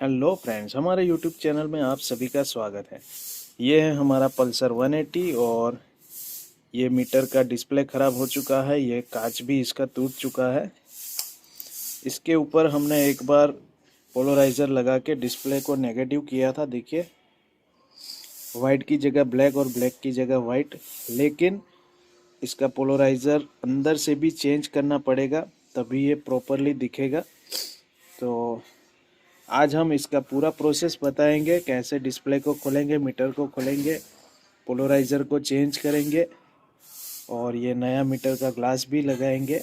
Hello friends, हमारे YouTube channel में आप सभी का स्वागत है। ये है हमारा पल्सर 180 और ये मीटर का डिस्प्ले ख़राब हो चुका है। ये कांच भी इसका टूट चुका है। इसके ऊपर हमने एक बार पोलराइज़र लगा के डिस्प्ले को नेगेटिव किया था। देखिए, वाइट की जगह ब्लैक और ब्लैक की जगह वाइट। लेकिन इसका पोलराइज़र अंदर से भी चेंज करना पड़ेगा, तभी ये प्रॉपरली दिखेगा। तो आज हम इसका पूरा प्रोसेस बताएंगे, कैसे डिस्प्ले को खोलेंगे, मीटर को खोलेंगे, पोलराइज़र को चेंज करेंगे और ये नया मीटर का ग्लास भी लगाएंगे।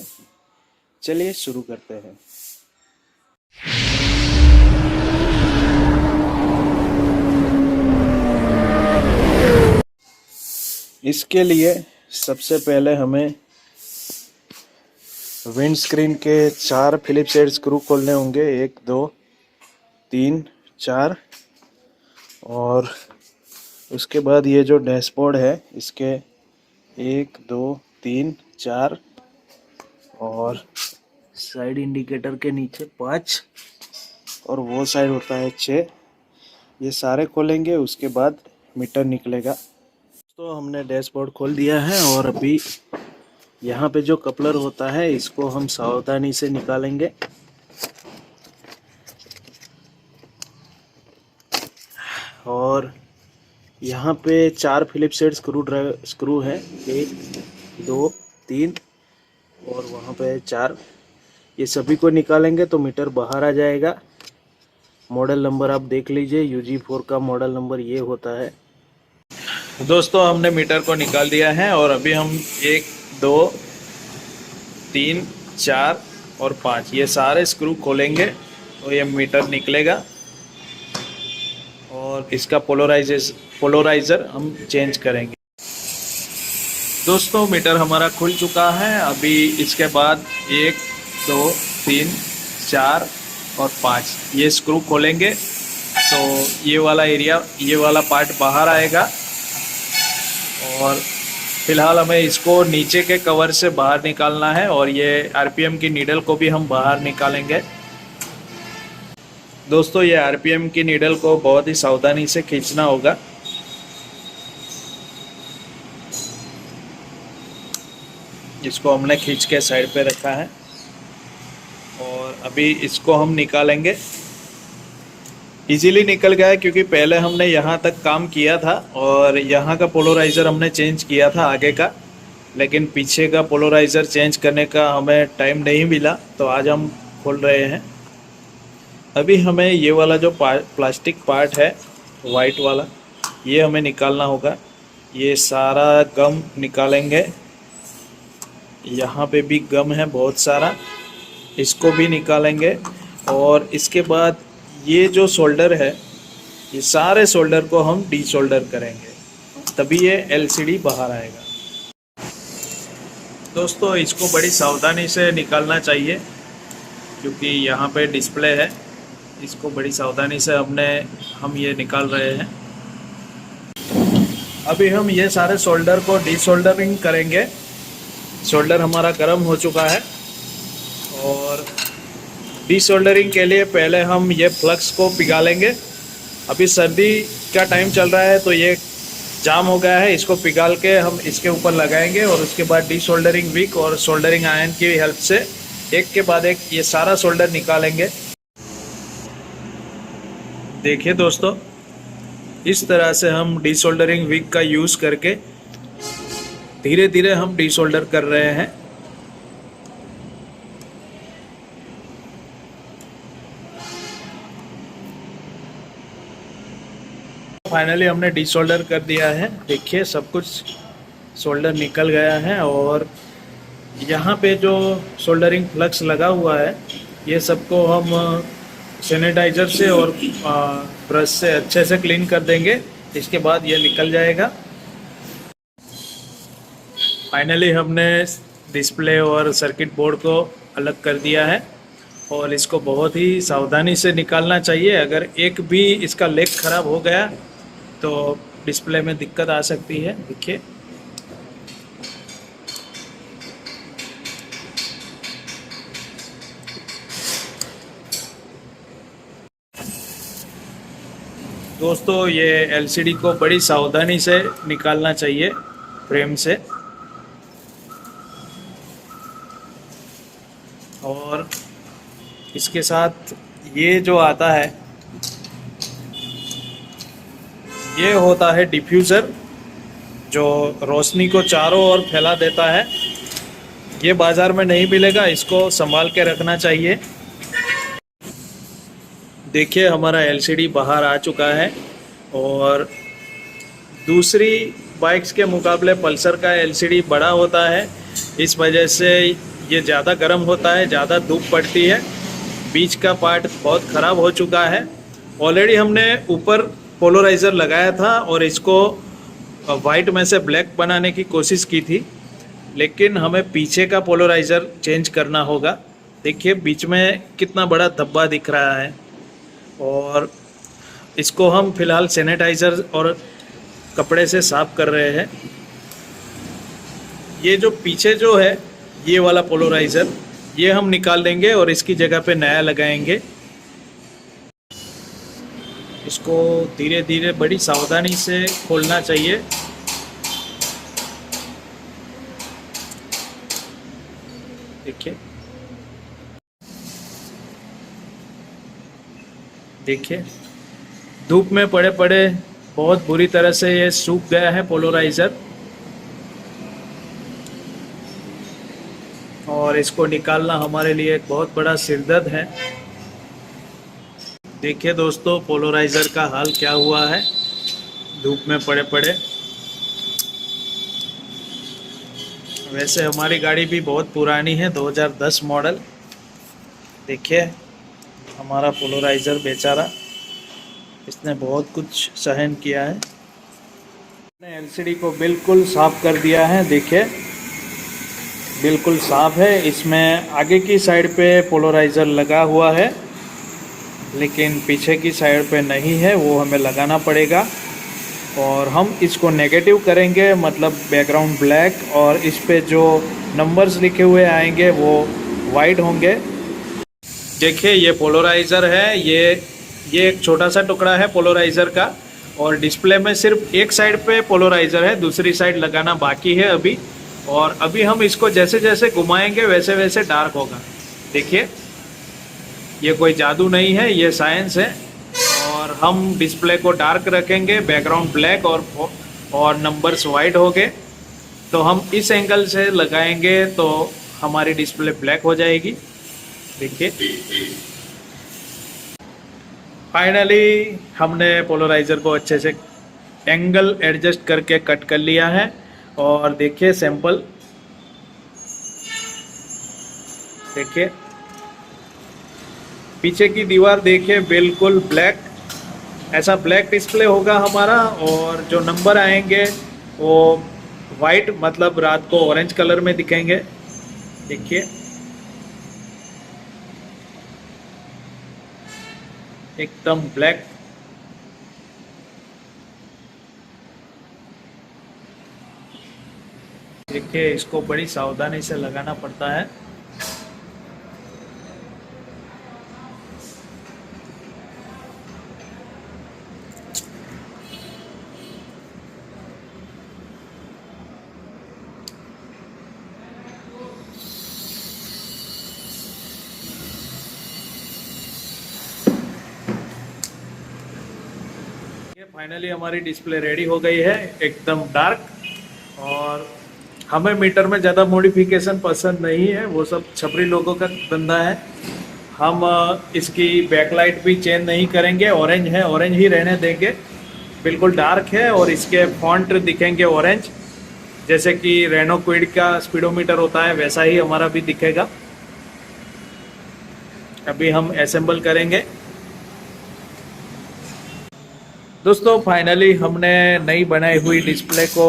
चलिए शुरू करते हैं। इसके लिए सबसे पहले हमें विंड स्क्रीन के 4 फिलिप्स हेड स्क्रू खोलने होंगे। 1 2 3 4। और उसके बाद ये जो डैशबोर्ड है इसके 1 2 3 4 और साइड इंडिकेटर के नीचे 5 और वो साइड होता है 6। ये सारे खोलेंगे, उसके बाद मीटर निकलेगा। तो हमने डैशबोर्ड खोल दिया है और अभी यहाँ पे जो कपलर होता है इसको हम सावधानी से निकालेंगे। और यहाँ पे 4 फिलिप्स हेड स्क्रू है, 1 2 3 और वहाँ पे 4। ये सभी को निकालेंगे तो मीटर बाहर आ जाएगा। मॉडल नंबर आप देख लीजिए, UG4 का मॉडल नंबर ये होता है। दोस्तों, हमने मीटर को निकाल दिया है और अभी हम 1 2 3 4 और 5 ये सारे स्क्रू खोलेंगे तो ये मीटर निकलेगा और इसका पोलराइज़र हम चेंज करेंगे। दोस्तों, मीटर हमारा खुल चुका है। अभी इसके बाद 1 2 3 4 और 5 ये स्क्रू खोलेंगे तो ये वाला एरिया, ये वाला पार्ट बाहर आएगा। और फिलहाल हमें इसको नीचे के कवर से बाहर निकालना है और ये RPM की नीडल को भी हम बाहर निकालेंगे। दोस्तों, ये RPM की नीडल को बहुत ही सावधानी से खींचना होगा। इसको हमने खींच के साइड पे रखा है और अभी इसको हम निकालेंगे। इजीली निकल गया है क्योंकि पहले हमने यहाँ तक काम किया था और यहाँ का पोलराइज़र हमने चेंज किया था आगे का, लेकिन पीछे का पोलराइज़र चेंज करने का हमें टाइम नहीं मिला, तो आज हम खोल रहे हैं। अभी हमें ये वाला जो प्लास्टिक पार्ट है वाइट वाला, ये हमें निकालना होगा। ये सारा गम निकालेंगे। यहाँ पे भी गम है बहुत सारा, इसको भी निकालेंगे। और इसके बाद ये जो सोल्डर है, ये सारे सोल्डर को हम डीसोल्डर करेंगे, तभी ये LCD बाहर आएगा। दोस्तों, इसको बड़ी सावधानी से निकालना चाहिए क्योंकि यहाँ पे डिस्प्ले है। इसको बड़ी सावधानी से हम ये निकाल रहे हैं। अभी हम ये सारे सोल्डर को डीसोल्डरिंग करेंगे। सोल्डर हमारा गर्म हो चुका है और डीसोल्डरिंग के लिए पहले हम ये फ्लक्स को पिघालेंगे। अभी सर्दी का टाइम चल रहा है तो ये जाम हो गया है, इसको पिघाल के हम इसके ऊपर लगाएंगे और उसके बाद डीसोल्डरिंग विक और सोल्डरिंग आयरन की हेल्प से एक के बाद एक ये सारा सोल्डर निकालेंगे। देखिए दोस्तों, इस तरह से हम डीसोल्डरिंग विक का यूज़ करके धीरे धीरे हम डीसोल्डर कर रहे हैं। फाइनली हमने डीसोल्डर कर दिया है। देखिए, सब कुछ सोल्डर निकल गया है और यहाँ पे जो सोल्डरिंग फ्लक्स लगा हुआ है, ये सबको हम सैनिटाइज़र से और ब्रश से अच्छे से क्लीन कर देंगे। इसके बाद ये निकल जाएगा। फाइनली हमने डिस्प्ले और सर्किट बोर्ड को अलग कर दिया है और इसको बहुत ही सावधानी से निकालना चाहिए। अगर एक भी इसका लेग ख़राब हो गया तो डिस्प्ले में दिक्कत आ सकती है। देखिए, दोस्तों ये एलसीडी को बड़ी सावधानी से निकालना चाहिए फ्रेम से, और इसके साथ ये जो आता है ये होता है डिफ्यूज़र, जो रोशनी को चारों ओर फैला देता है। ये बाज़ार में नहीं मिलेगा, इसको संभाल के रखना चाहिए। देखिए हमारा एलसीडी बाहर आ चुका है, और दूसरी बाइक्स के मुकाबले पल्सर का एलसीडी बड़ा होता है, इस वजह से ये ज़्यादा गर्म होता है, ज़्यादा धूप पड़ती है। बीच का पार्ट बहुत ख़राब हो चुका है। ऑलरेडी हमने ऊपर पोलराइज़र लगाया था और इसको वाइट में से ब्लैक बनाने की कोशिश की थी, लेकिन हमें पीछे का पोलराइज़र चेंज करना होगा। देखिए बीच में कितना बड़ा धब्बा दिख रहा है, और इसको हम फिलहाल सैनिटाइज़र और कपड़े से साफ़ कर रहे हैं। ये जो पीछे जो है ये वाला पोलराइज़र, ये हम निकाल देंगे और इसकी जगह पे नया लगाएंगे। इसको धीरे धीरे बड़ी सावधानी से खोलना चाहिए। देखिए धूप में पड़े पड़े बहुत बुरी तरह से ये सूख गया है पोलराइज़र, और इसको निकालना हमारे लिए एक बहुत बड़ा सिरदर्द है। देखिए दोस्तों पोलराइज़र का हाल क्या हुआ है धूप में पड़े पड़े। वैसे हमारी गाड़ी भी बहुत पुरानी है, 2010 मॉडल। देखिए हमारा पोलराइज़र बेचारा, इसने बहुत कुछ सहन किया है। मैंने एलसीडी को बिल्कुल साफ़ कर दिया है। देखिए बिल्कुल साफ़ है। इसमें आगे की साइड पे पोलराइज़र लगा हुआ है, लेकिन पीछे की साइड पे नहीं है, वो हमें लगाना पड़ेगा। और हम इसको नेगेटिव करेंगे, मतलब बैकग्राउंड ब्लैक, और इस पे जो नंबर्स लिखे हुए आएंगे वो वाइट होंगे। देखिए ये पोलराइज़र है, ये एक छोटा सा टुकड़ा है पोलराइज़र का, और डिस्प्ले में सिर्फ एक साइड पे पोलराइज़र है, दूसरी साइड लगाना बाकी है अभी। और अभी हम इसको जैसे जैसे घुमाएंगे वैसे वैसे डार्क होगा। देखिए ये कोई जादू नहीं है, ये साइंस है। और हम डिस्प्ले को डार्क रखेंगे, बैकग्राउंड ब्लैक और नंबर्स वाइट हो गए। तो हम इस एंगल से लगाएंगे तो हमारी डिस्प्ले ब्लैक हो जाएगी। देखिए फाइनली हमने पोलराइज़र को अच्छे से एंगल एडजस्ट करके कट कर लिया है। और देखिए सैंपल, देखिए पीछे की दीवार देखिए बिल्कुल ब्लैक, ऐसा ब्लैक डिस्प्ले होगा हमारा। और जो नंबर आएंगे वो वाइट, मतलब रात को ऑरेंज कलर में दिखेंगे। देखिए एकदम ब्लैक। देखिए इसको बड़ी सावधानी से लगाना पड़ता है। फाइनली हमारी डिस्प्ले रेडी हो गई है, एकदम डार्क। और हमें मीटर में ज़्यादा मॉडिफिकेशन पसंद नहीं है, वो सब छपरी लोगों का धंधा है। हम इसकी बैकलाइट भी चेंज नहीं करेंगे, ऑरेंज है ऑरेंज ही रहने देंगे। बिल्कुल डार्क है, और इसके फॉन्ट दिखेंगे ऑरेंज, जैसे कि रेनो क्विड का स्पीडोमीटर होता है वैसा ही हमारा भी दिखेगा। अभी हम असेंबल करेंगे। दोस्तों फाइनली हमने नई बनाई हुई डिस्प्ले को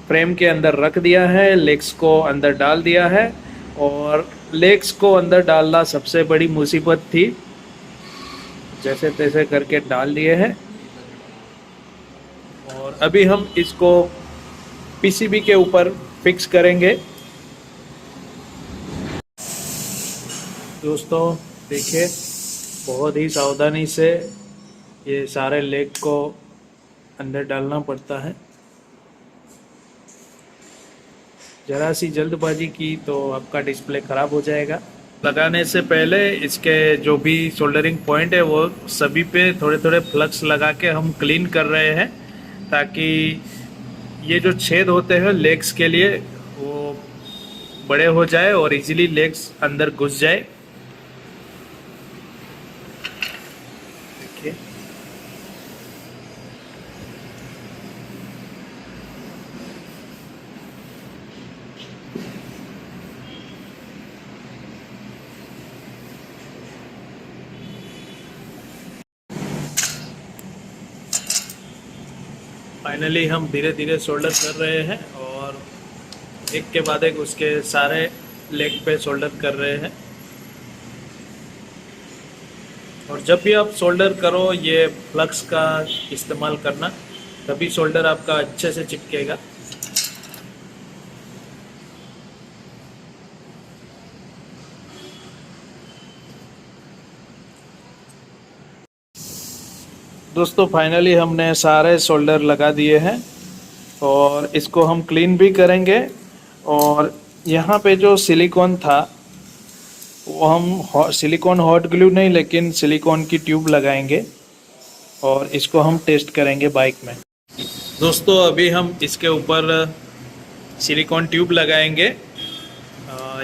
फ्रेम के अंदर रख दिया है, लेग्स को अंदर डाल दिया है। और लेग्स को अंदर डालना सबसे बड़ी मुसीबत थी, जैसे तैसे करके डाल दिए हैं। और अभी हम इसको पीसीबी के ऊपर फिक्स करेंगे। दोस्तों देखिए बहुत ही सावधानी से ये सारे लेग को अंदर डालना पड़ता है। ज़रा सी जल्दबाजी की तो आपका डिस्प्ले ख़राब हो जाएगा। लगाने से पहले इसके जो भी सोल्डरिंग पॉइंट है वो सभी पे थोड़े थोड़े फ्लक्स लगा के हम क्लीन कर रहे हैं, ताकि ये जो छेद होते हैं लेग्स के लिए वो बड़े हो जाए और इजीली लेग्स अंदर घुस जाए। देखिए, फाइनली हम धीरे धीरे सोल्डर कर रहे हैं और एक के बाद एक उसके सारे लेग पे सोल्डर कर रहे हैं। और जब भी आप सोल्डर करो ये फ्लक्स का इस्तेमाल करना, तभी सोल्डर आपका अच्छे से चिपकेगा। दोस्तों फाइनली हमने सारे सोल्डर लगा दिए हैं और इसको हम क्लीन भी करेंगे। और यहाँ पे जो सिलिकॉन था वो हम सिलिकॉन हॉट ग्लू नहीं लेकिन सिलिकॉन की ट्यूब लगाएंगे और इसको हम टेस्ट करेंगे बाइक में। दोस्तों अभी हम इसके ऊपर सिलिकॉन ट्यूब लगाएंगे।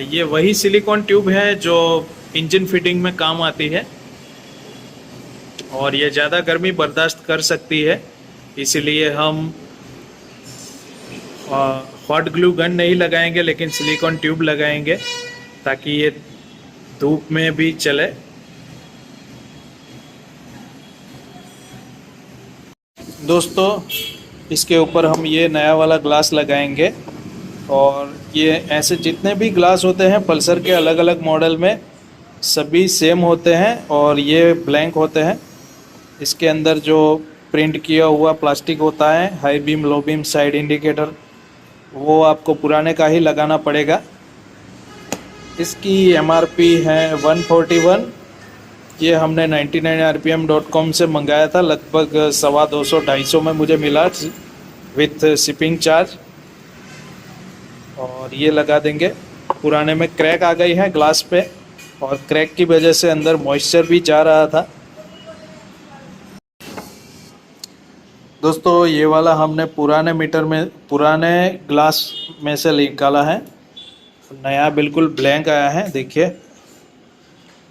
ये वही सिलिकॉन ट्यूब है जो इंजन फिटिंग में काम आती है और ये ज़्यादा गर्मी बर्दाश्त कर सकती है, इसीलिए हम हॉट ग्लू गन नहीं लगाएंगे लेकिन सिलिकॉन ट्यूब लगाएंगे ताकि ये धूप में भी चले। दोस्तों इसके ऊपर हम ये नया वाला ग्लास लगाएंगे और ये ऐसे जितने भी ग्लास होते हैं पल्सर के अलग अलग मॉडल में सभी सेम होते हैं और ये ब्लैंक होते हैं। इसके अंदर जो प्रिंट किया हुआ प्लास्टिक होता है high beam low beam side indicator, वो आपको पुराने का ही लगाना पड़ेगा। इसकी MRP है 141। ये हमने 99rpm.com से मंगाया था, लगभग 250-250 में मुझे मिला विथ शिपिंग चार्ज। और ये लगा देंगे। पुराने में क्रैक आ गई है ग्लास पे और क्रैक की वजह से अंदर मॉइस्चर भी जा रहा था। दोस्तों ये वाला हमने पुराने मीटर में पुराने ग्लास में से निकाला है, नया बिल्कुल ब्लैंक आया है देखिए।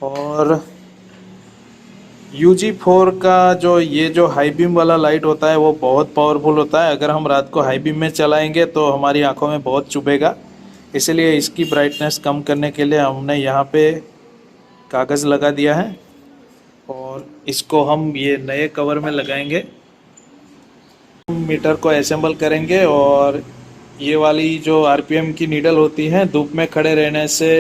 और UG4 का जो हाई बीम वाला लाइट होता है वो बहुत पावरफुल होता है। अगर हम रात को हाई बीम में चलाएंगे तो हमारी आंखों में बहुत चुभेगा, इसलिए इसकी ब्राइटनेस कम करने के लिए हमने यहाँ पे कागज़ लगा दिया है और इसको हम ये नए कवर में लगाएंगे। मीटर को असेंबल करेंगे और ये वाली जो RPM की नीडल होती है धूप में खड़े रहने से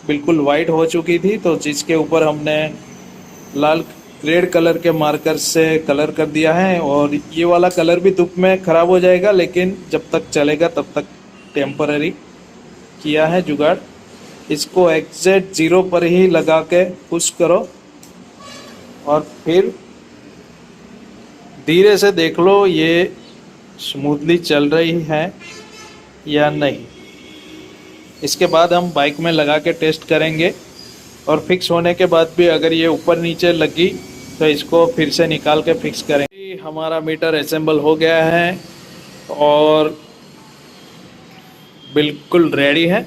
बिल्कुल वाइट हो चुकी थी, तो जिसके ऊपर हमने लाल रेड कलर के मार्कर से कलर कर दिया है। और ये वाला कलर भी धूप में ख़राब हो जाएगा लेकिन जब तक चलेगा तब तक टेम्पररी किया है जुगाड़। इसको एग्जैक्ट 0 पर ही लगा के पुश करो और फिर धीरे से देख लो ये स्मूथली चल रही है या नहीं। इसके बाद हम बाइक में लगा के टेस्ट करेंगे और फिक्स होने के बाद भी अगर ये ऊपर नीचे लगी तो इसको फिर से निकाल के फिक्स करेंगे। हमारा मीटर असेंबल हो गया है और बिल्कुल रेडी है।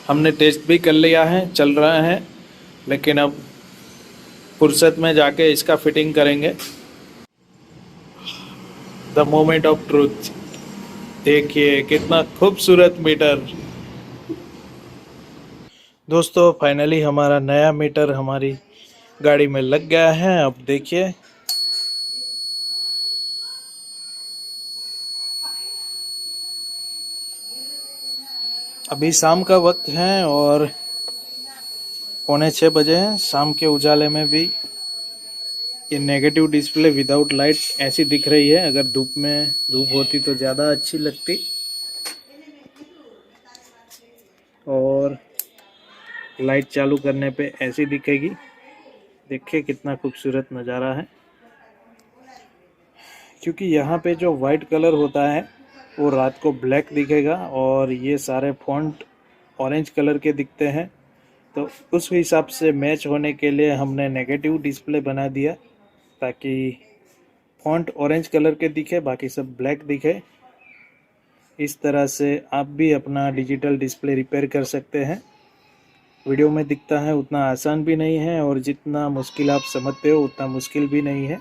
हमने टेस्ट भी कर लिया है, चल रहा है, लेकिन अब फुर्सत में जाके इसका फिटिंग करेंगे। द मोमेंट ऑफ ट्रूथ, देखिए कितना खूबसूरत मीटर। दोस्तों फाइनली हमारा नया मीटर हमारी गाड़ी में लग गया है। अब देखिए अभी शाम का वक्त है और 6:45 बजे हैं। शाम के उजाले में भी ये नेगेटिव डिस्प्ले विदाउट लाइट ऐसी दिख रही है। अगर धूप होती तो ज़्यादा अच्छी लगती। और लाइट चालू करने पे ऐसी दिखेगी। देखिए कितना खूबसूरत नज़ारा है। क्योंकि यहाँ पे जो वाइट कलर होता है वो रात को ब्लैक दिखेगा और ये सारे फॉन्ट ऑरेंज कलर के दिखते हैं। तो उस हिसाब से मैच होने के लिए हमने नेगेटिव डिस्प्ले बना दिया ताकि फॉन्ट ऑरेंज कलर के दिखे, बाकी सब ब्लैक दिखे। इस तरह से आप भी अपना डिजिटल डिस्प्ले रिपेयर कर सकते हैं। वीडियो में दिखता है उतना आसान भी नहीं है और जितना मुश्किल आप समझते हो उतना मुश्किल भी नहीं है।